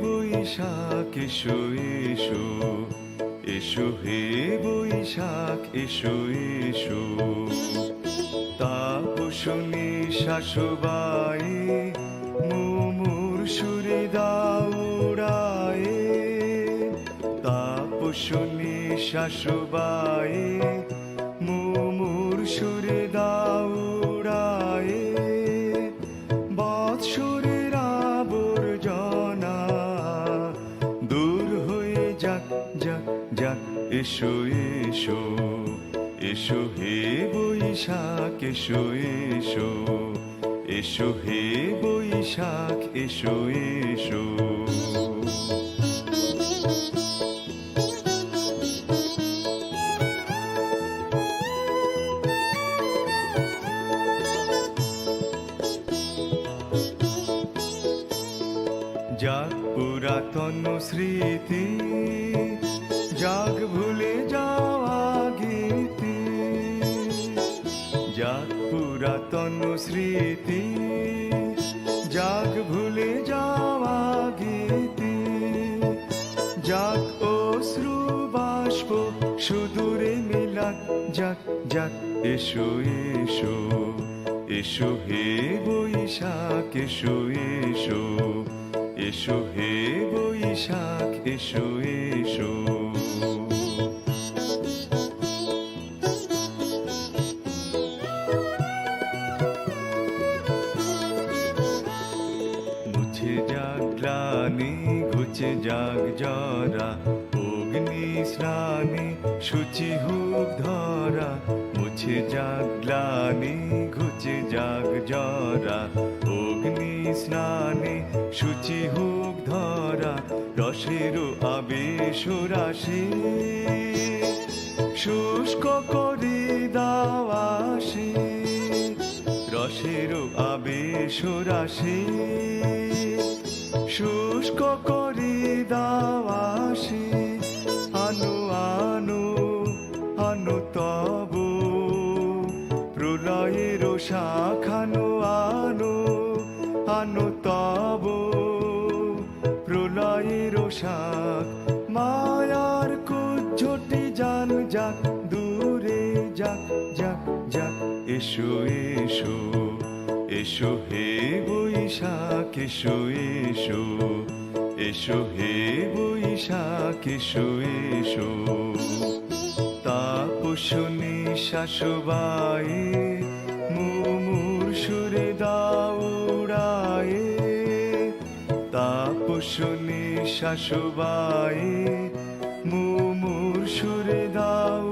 বৈশাখ এসো এসো, এসো হে বৈশাখ এসো এসো। তাপসনী শাশুবায়ে মুমুর সুরে দাউড়ায়ে, তাপসনী শাশুবায়ে মুমুর সুরে দাউড়ায়ে। বৎসরের আবর্জনা দূর হয়ে যাক যাক যাক, এসো এসো, এসো হে বৈশাখ এসো এসো, এসো হে বৈশাখ এসো এসো। যাক পুরাতন স্মৃতি, যাক ভুলে যাওয়া গীতি, যাক পুরাতন স্মৃতি, যাক ভুলে যাওয়া গীতি, যাক অশ্রু বাষ্প সুদূরে মিলাক, যাক যাক এসো এসো, এসো হে বৈশাখ এসো এসো, এসো হে বৈশাখ এসো এসো। মুছে যাক গ্লানি ঘুচে যাক জরা, অগ্নি স্নানে শুচি হোক ধরা। মুছে যাক গ্লানি ঘুচে যাক জরা, অগ্নি স্নানে শুচি হোক ধরা। রসেরও আবেশ রাশি শুষ্ক করি দাওয়াসি, রসেরও আবেশ রাশি শুষ্ক করি দাওয়াসি। আনো আনো আনো তব প্রলয়ের শাখানো, আনো আনো তব প্রলয়ের শাখ। মায়ার কুজ্ঝটি জান যাক দূরে যাক যাক যাক, এসো এসো, এসো হে বৈশাখ এসো এসো, এসো হে বৈশাখ এসো এসো। তাপসনী শাশুবায়ে মুমুর সুরে দাউড়ায়ে, তাপসনী শাশুবায়ে মুমুর সুরে দাউড়ায়ে।